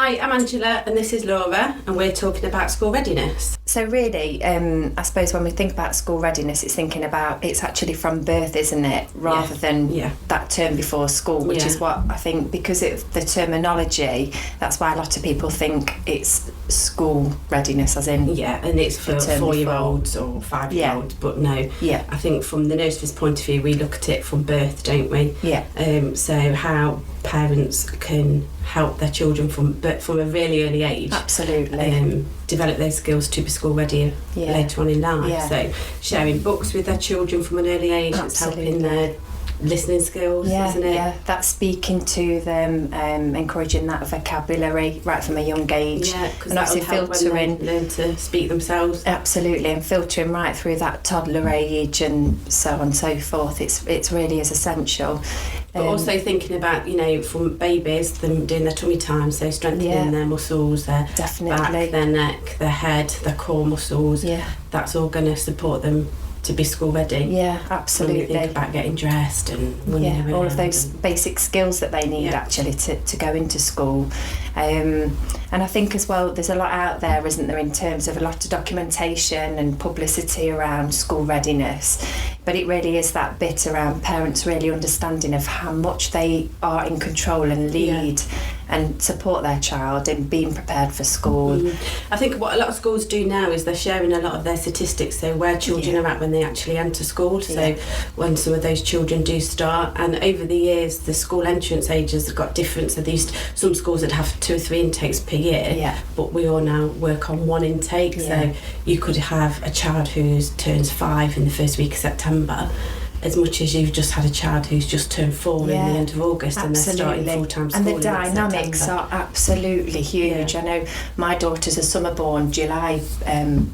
Hi, I'm Angela and this is Laura and we're talking about school readiness. So really, I suppose when we think about school readiness, it's actually from birth, isn't it? Rather than that term before school, which is what I think, because of the terminology, that's why a lot of people think it's school readiness, as in... Yeah, and it's for 4-year-olds or 5-year-olds, but no. Yeah. I think from the nursery's point of view, we look at it from birth, don't we? Yeah. So how parents can help their children from a really early age. Absolutely. Develop those skills to be school ready later on in life. Yeah. So sharing books with their children from an early age, it's helping their listening skills, isn't it? Yeah, that's speaking to them, encouraging that vocabulary right from a young age. Yeah, because that will help when they learn to speak themselves. Absolutely, and filtering right through that toddler age and so on and so forth. It's really is essential. But also thinking about, from babies, them doing their tummy time, so strengthening their muscles, their back, their neck, their head, their core muscles. Yeah. That's all going to support them to be school ready. Yeah, absolutely. When you think about getting dressed and running around. All of those basic skills that they need actually to go into school. And I think as well, there's a lot out there, isn't there, in terms of a lot of documentation and publicity around school readiness. But it really is that bit around parents really understanding of how much they are in control and lead and support their child in being prepared for school. I think what a lot of schools do now is they're sharing a lot of their statistics, so where children are at when they actually enter school, so when some of those children do start. And over the years, the school entrance ages have got different, so some schools that have 2 or 3 intakes per year, but we all now work on 1 intake, so you could have a child who turns 5 in the first week of September, as much as you've just had a child who's just turned 4 in the end of August, and they're starting full-time school. And the dynamics are absolutely huge. I know my daughter's a summer-born July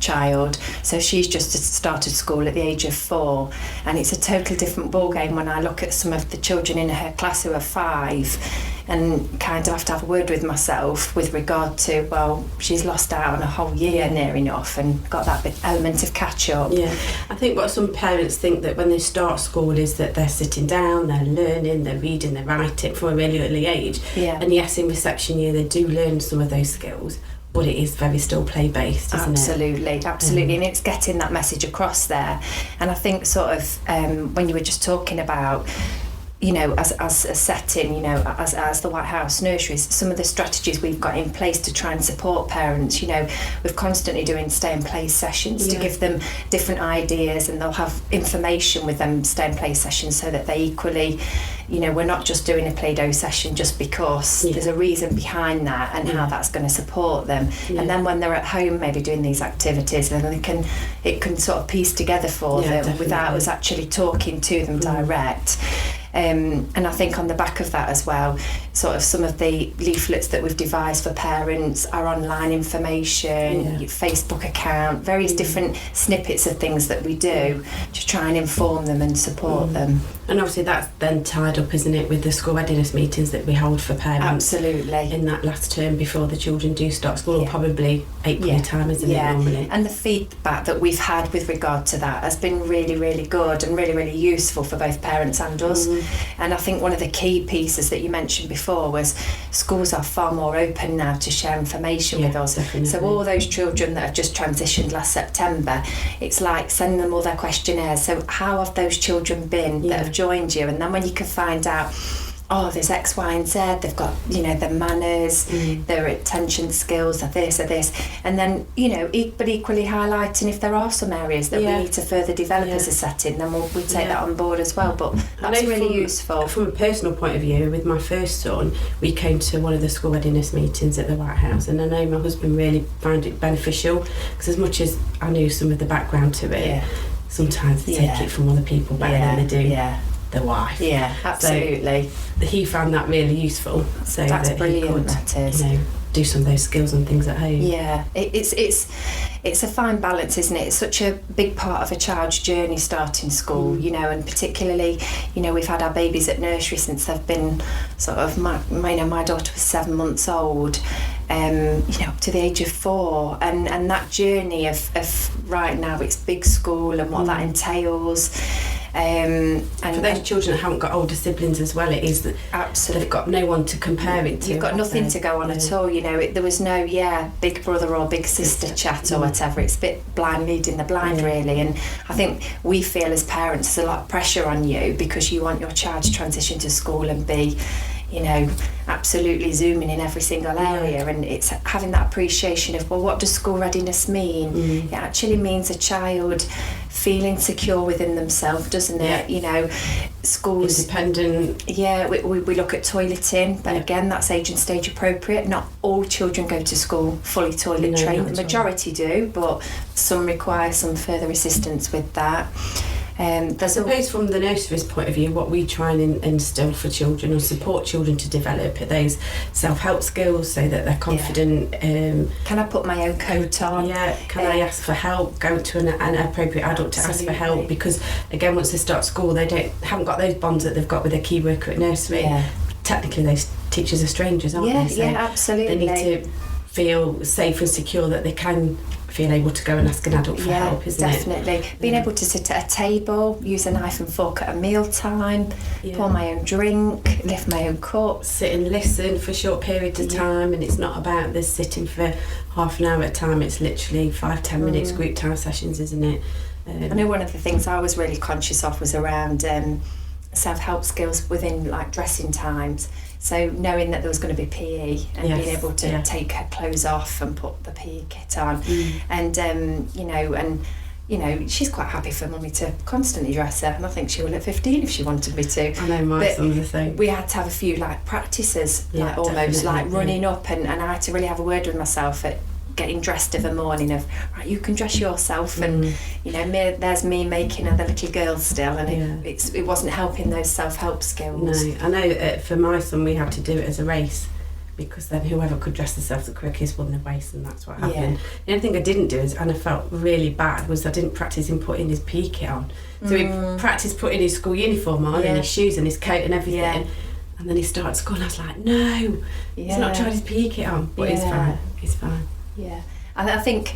child, so she's just started school at the age of 4, and it's a totally different ballgame when I look at some of the children in her class who are 5, and kind of have to have a word with myself with regard to, well, she's lost out on a whole year near enough and got that bit element of catch-up. Yeah, I think what some parents think that when they start school is that they're sitting down, they're learning, they're reading, they're writing from a really early age. Yeah. And yes, in reception year they do learn some of those skills, but it is very still play-based, isn't it? Absolutely, and it's getting that message across there. And I think sort of when you were just talking about, as a setting, as the White House Nurseries, some of the strategies we've got in place to try and support parents, we're constantly doing stay and play sessions to give them different ideas, and they'll have information with them stay and play sessions so that they equally, we're not just doing a Play-Doh session just because there's a reason behind that and how that's going to support them. And then when they're at home maybe doing these activities, then it can sort of piece together for them definitely. Without us actually talking to them direct. And I think on the back of that as well, sort of some of the leaflets that we've devised for parents, our online information, Facebook account, various different snippets of things that we do to try and inform them and support them. And obviously that's then tied up, isn't it, with the school readiness meetings that we hold for parents. Absolutely. In that last term before the children do start school, or probably April time, isn't it, normally? And the feedback that we've had with regard to that has been really, really good and really, really useful for both parents and us. And I think one of the key pieces that you mentioned before was schools are far more open now to share information with us. Definitely. So all those children that have just transitioned last September, it's like sending them all their questionnaires. So how have those children been that have joined you? And then when you can find out, there's X, Y and Z, they've got, their manners, their attention skills, or this. And then, but equally highlighting if there are some areas that we need to further develop as a setting, then we take that on board as well. But that's really useful. From a personal point of view, with my first son, we came to one of the school readiness meetings at the White House, and I know my husband really found it beneficial, because as much as I knew some of the background to it, sometimes they take it from other people better than they do their wife. Yeah, absolutely. So he found that really useful. So that's that brilliant. He could, that is. Do some of those skills and things at home. Yeah, it's a fine balance, isn't it? It's such a big part of a child's journey starting school, and particularly, we've had our babies at nursery since they've been sort of, my daughter was 7 months old, up to the age of 4, and that journey of right now it's big school and what that entails. And for those children that haven't got older siblings as well, it is that absolutely, they've got no one to compare it to. You've got nothing to go on at all. You know, there was no big brother or big sister chat or whatever. It's a bit blind leading the blind, really. And I think we feel as parents there's a lot of pressure on you because you want your child to transition to school and be, you know, absolutely zooming in every single area, and it's having that appreciation of, well, what does school readiness mean? It actually means a child feeling secure within themselves, doesn't it? You know, schools independent. We look at toileting, but again, that's age and stage appropriate. Not all children go to school fully toilet trained. The majority do, but some require some further assistance with that. I suppose from the nursery's point of view, what we try and instill for children or support children to develop are those self-help skills so that they're confident. Can I put my own coat on? Can I ask for help? Go to an appropriate adult to ask for help, because again, once they start school, they haven't got those bonds that they've got with their key worker at nursery. Technically, those teachers are strangers, aren't they? So absolutely. They need to feel safe and secure that they can feel able to go and ask an adult for help, isn't definitely. Being able to sit at a table, use a knife and fork at a meal time, pour my own drink, lift my own cup. Sit and listen for short periods of time, and it's not about this sitting for half an hour at a time, it's literally 5-10 minutes group time sessions, isn't it? I know one of the things I was really conscious of was around self-help skills within like dressing times. So knowing that there was going to be PE and being able to take her clothes off and put the PE kit on, and you know, she's quite happy for mummy to constantly dress her, and I think she will at 15 if she wanted me to. I know my son's the same. We had to have a few like practices, like almost like running up, and I had to really have a word with myself at getting dressed of a morning of, right, you can dress yourself, and you know, there's me making other little girls still, and it wasn't helping those self-help skills. No, I know for my son we had to do it as a race, because then whoever could dress themselves the quickest won the race, and that's what happened. The only thing I didn't do is, and I felt really bad, was I didn't practice him putting his PE kit on. So he practiced putting his school uniform on and his shoes and his coat and everything, and then he started school and I was like, no, he's not tried his PE kit on, but he's fine. Yeah, and I think,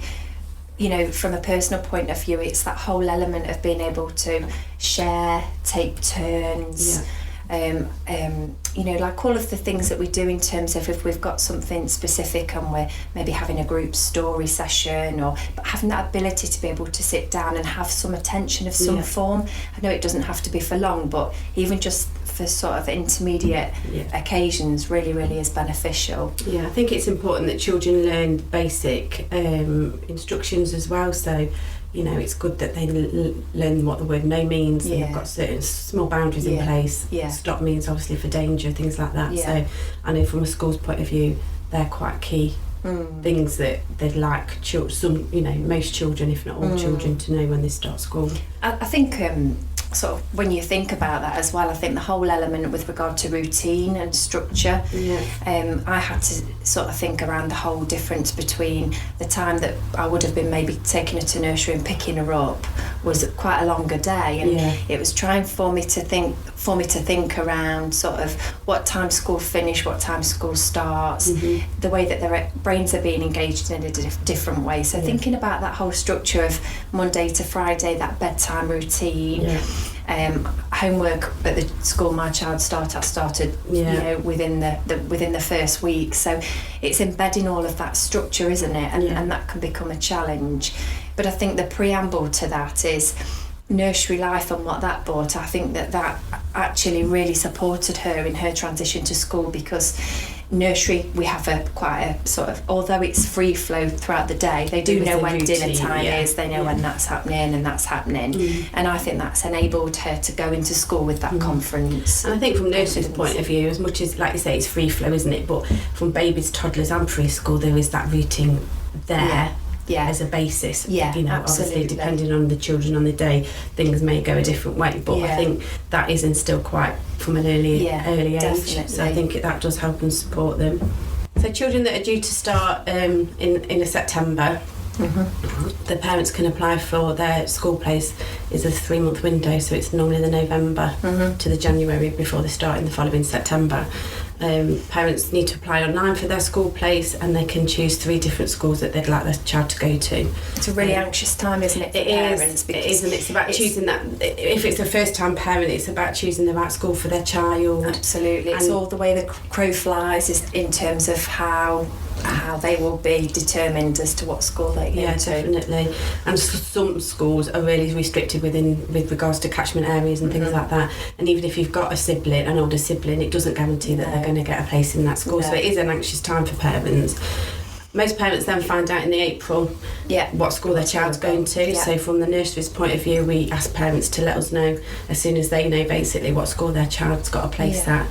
you know, from a personal point of view, it's that whole element of being able to share, take turns, you know, like all of the things that we do in terms of if we've got something specific and we're maybe having a group story session, but having that ability to be able to sit down and have some attention of some form. I know it doesn't have to be for long, but even just for sort of intermediate occasions really is beneficial. I think it's important that children learn basic instructions as well, so you know, it's good that they learn what the word no means, and they've got certain small boundaries in place. Stop means obviously for danger, things like that. So I know from a school's point of view, they're quite key things that they'd like most children, if not all children, to know when they start school. I think sort of when you think about that as well, I think the whole element with regard to routine and structure, I had to sort of think around the whole difference between the time that I would have been maybe taking her to nursery and picking her up was quite a longer day, and it was trying for me to think around sort of what time school finish, what time school starts, the way that their brains are being engaged in a different way. So thinking about that whole structure of Monday to Friday, that bedtime routine, homework at the school my child started you know, within the first week. So it's embedding all of that structure, isn't it? And that can become a challenge. But I think the preamble to that is nursery life and what that brought. I think that actually really supported her in her transition to school, because nursery, we have quite a sort of, although it's free flow throughout the day, they do know when routine, dinner time is, they know when that's happening and that's happening, and I think that's enabled her to go into school with that confidence. And I think from nursery's point of view, as much as, like you say, it's free flow, isn't it, but from babies, toddlers and preschool, there is that routine there as a basis. You know, obviously depending on the children on the day, things may go a different way, but I think that is instilled quite from an early age. Definitely. So I think that does help and support them. So children that are due to start in a September, the parents can apply for their school place is a 3-month window, so it's normally the November to the January before they start in the following September. Parents need to apply online for their school place, and they can choose 3 different schools that they'd like their child to go to. It's a really anxious time, isn't it, for parents? It is, and it's about choosing that. If it's a first-time parent, it's about choosing the right school for their child. Absolutely, it's all the way the crow flies is in terms of how they will be determined as to what school they go to. Definitely. And some schools are really restricted with regards to catchment areas and things like that. And even if you've got an older sibling, it doesn't guarantee that they're going to get a place in that school. So it is an anxious time for parents. Most parents then find out in the April what school their child's going to. So from the nursery's point of view, we ask parents to let us know as soon as they know basically what school their child's got a place at,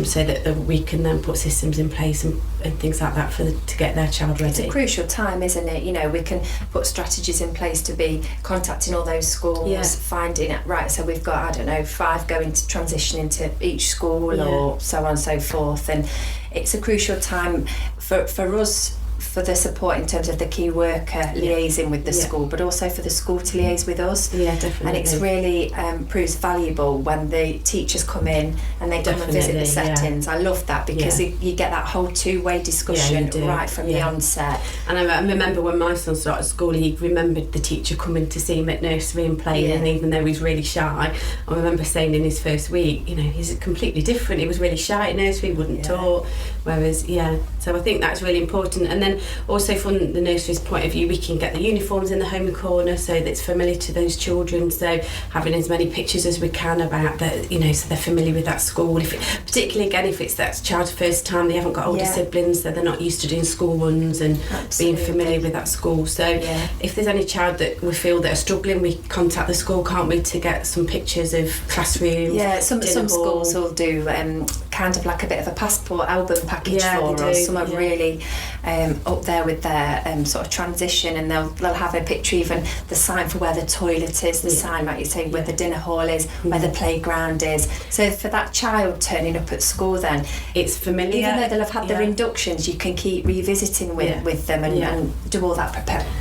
so that we can then put systems in place and things like that to get their child ready. It's a crucial time, isn't it? You know, we can put strategies in place to be contacting all those schools, finding it right. So we've got 5 going to transition into each school or so on and so forth, and it's a crucial time for us, for the support in terms of the key worker liaising with the school, but also for the school to liaise with us. Yeah, definitely. And it's really proves valuable when the teachers come in and they come and visit the settings. I love that because you get that whole 2-way discussion right from the onset. And I remember when my son started school, he remembered the teacher coming to see him at nursery and playing, and even though he's really shy, I remember saying in his first week, you know, he's completely different. He was really shy at nursery, wouldn't talk, whereas, so I think that's really important. And then also from the nursery's point of view, we can get the uniforms in the home corner so that it's familiar to those children, so having as many pictures as we can about that, you know, so they're familiar with that school. Particularly again, if it's that child's first time, they haven't got older siblings, so they're not used to doing school runs and being familiar with that school. So if there's any child that we feel that are struggling, we contact the school, can't we, to get some pictures of classrooms. Some schools will do kind of like a bit of a passport album package for us. Some are really up there with their sort of transition, and they'll have a picture, even the sign for where the toilet is, the sign, like you say, where the dinner hall is, where the playground is. So for that child turning up at school, then it's familiar. Even though they'll have had their inductions, you can keep revisiting with them and do all that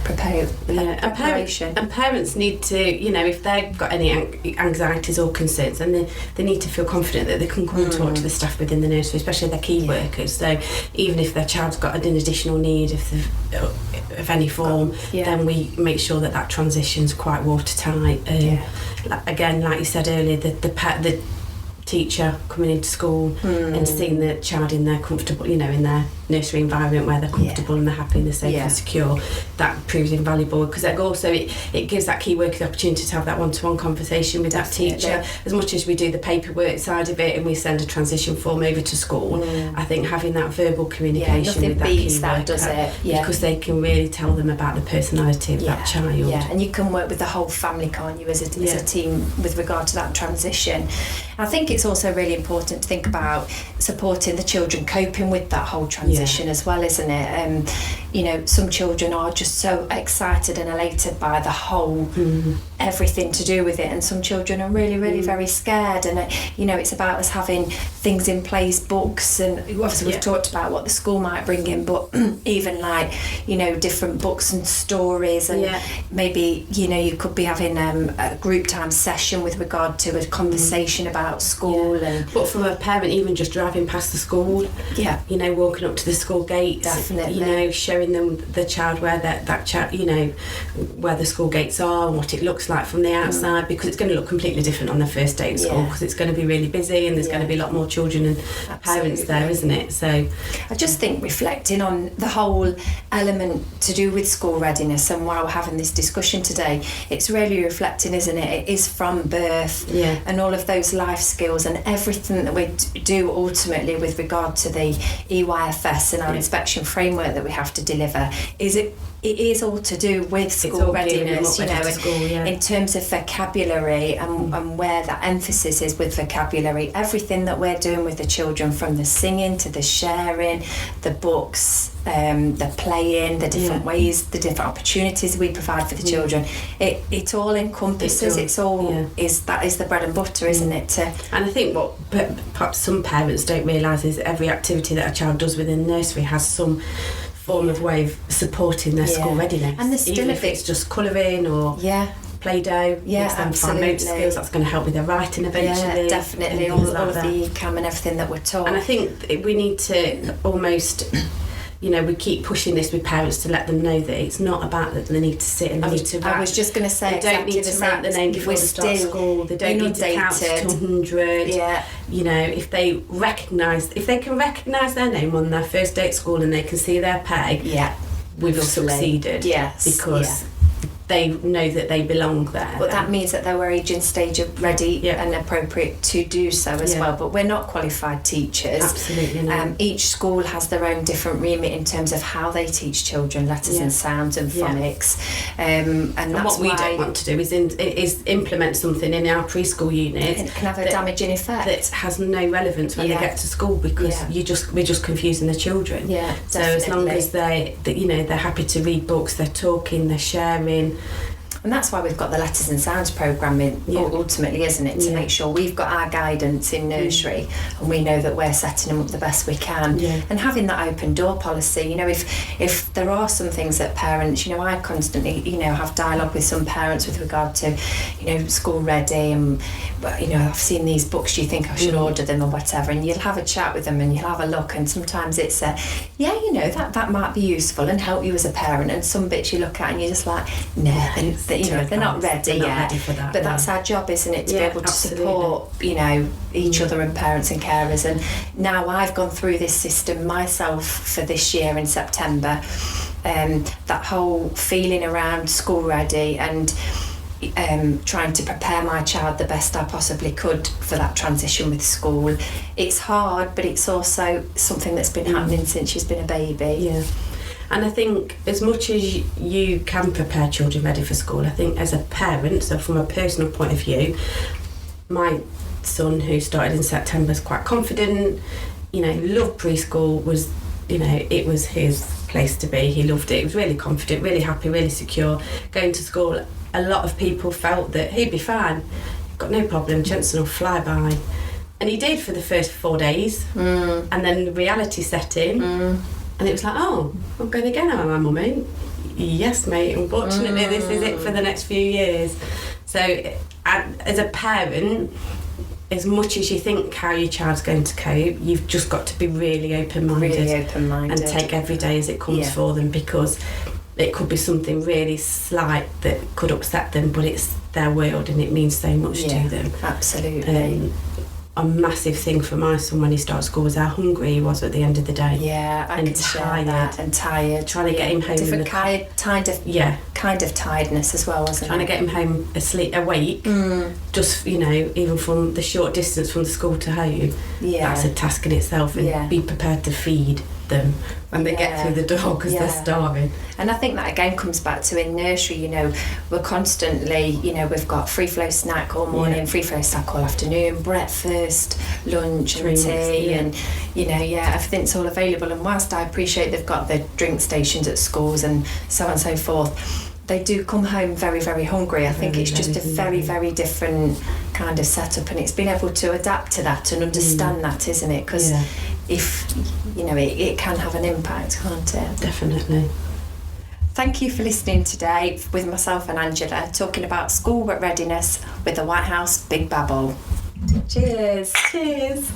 preparation. And parents need to, you know, if they've got any anxieties or concerns, then they need to feel confident that they can come and talk to the staff within the nursery, especially their key workers. So even if their child's got an additional need of any form, then we make sure that transition's quite watertight. Again, like you said earlier, the teacher coming into school and seeing the child in their comfortable, you know, in their nursery environment where they're comfortable and they're happy and they're safe and secure, that proves invaluable, because also it gives that key worker the opportunity to have that one-to-one conversation with that teacher. As much as we do the paperwork side of it and we send a transition form over to school, I think having that verbal communication with that key worker, does it? Because they can really tell them about the personality of that child. And you can work with the whole family, can't you, as a team with regard to that transition. I think it's also really important to think about supporting the children coping with that whole transition as well, isn't it? You know, some children are just so excited and elated by the whole everything to do with it, and some children are really, really very scared. And you know, it's about us having things in place, books, and obviously we've talked about what the school might bring in, but even like, you know, different books and stories, and maybe, you know, you could be having a group time session with regard to a conversation about school. But from a parent, even just driving past the school, you know, walking up to the school gates, definitely, you know, showing them the child where that child, you know, where the school gates are and what it looks like from the outside, because it's going to look completely different on their first day at school, because it's going to be really busy and there's going to be a lot more children and parents there, isn't it? So I just think reflecting on the whole element to do with school readiness, and while we're having this discussion today, it's really reflecting, isn't it? It is from birth, and all of those life skills and everything that we do ultimately with regard to the EYFS and our inspection framework that we have to deliver, it is all to do with school readiness, you know, in terms of vocabulary and where that emphasis is with vocabulary. Everything that we're doing with the children, from the singing to the sharing, the books, the playing, the different ways, the different opportunities we provide for the children, it all encompasses, is the bread and butter, isn't it? And I think what perhaps some parents don't realise is every activity that a child does within nursery has some form of way of supporting their school readiness. And there's still even if it's just colouring or Play-Doh, absolutely. motor skills, that's going to help with their writing eventually. Yeah, definitely. All of the ECAM and everything that we're taught. And I think we need to almost, we keep pushing this with parents to let them know that it's not about that they need to sit and they need to write. I was just going to say, they don't need to write the name before they start school. They don't need to count to 100. Yeah. If they can recognise their name on their first day at school and they can see their pay, we've succeeded. Yes. Because they know that they belong there. But that means that they're age and stage of ready and appropriate to do so as well. But we're not qualified teachers. Absolutely not. Each school has their own different remit in terms of how they teach children letters and sounds and phonics. And that's what we don't want to do is implement something in our preschool unit. And it can have a damaging effect. That has no relevance when they get to school, because we're just confusing the children. Yeah, so as long as they're happy to read books, they're talking, they're sharing. And that's why we've got the letters and sounds programming ultimately, isn't it? To make sure we've got our guidance in nursery and we know that we're setting them up the best we can. And having that open door policy, if there are some things that parents, I constantly, have dialogue with some parents with regard to, school ready and, I've seen these books, do you think I should order them or whatever? And you'll have a chat with them and you'll have a look, and sometimes it's that might be useful and help you as a parent, and some bits you look at and you're just like, they're not ready yet. For that, but that's our job, isn't it, to be able to support each other and parents and carers. And now I've gone through this system myself for this year in September, that whole feeling around school ready and trying to prepare my child the best I possibly could for that transition with school. It's hard, but it's also something that's been happening since she's been a baby. And I think as much as you can prepare children ready for school, I think as a parent, so from a personal point of view, my son, who started in September, is quite confident, loved preschool, it was his place to be. He loved it. He was really confident, really happy, really secure. Going to school, a lot of people felt that he'd be fine, got no problem, Jensen will fly by. And he did for the first 4 days. And then the reality set in. And it was like, I'm going again, am I, mummy? Yes, mate, unfortunately this is it for the next few years. So as a parent, as much as you think how your child's going to cope, you've just got to be really open-minded and take every day as it comes for them, because it could be something really slight that could upset them, but it's their world and it means so much to them. Absolutely. A massive thing for my son when he started school was how hungry he was at the end of the day. I can share that. And tired. Trying to get him home. Different kind of tiredness as well, wasn't it? Trying to get him home awake, just, even from the short distance from the school to home. That's a task in itself, and be prepared to feed them when they get through the door, because they're starving. And I think that again comes back to in nursery, we're constantly, we've got free flow snack all morning, free flow snack all afternoon, breakfast, lunch and tea, and everything's all available. And whilst I appreciate they've got the drink stations at schools and so on and so forth, they do come home very, very hungry. I think it's just a very, very different kind of setup, and it's being able to adapt to that and understand that, isn't it? Because if, it can have an impact, can't it? Definitely. Thank you for listening today with myself and Angela, talking about school readiness with the White House Big Babble. Cheers. Cheers.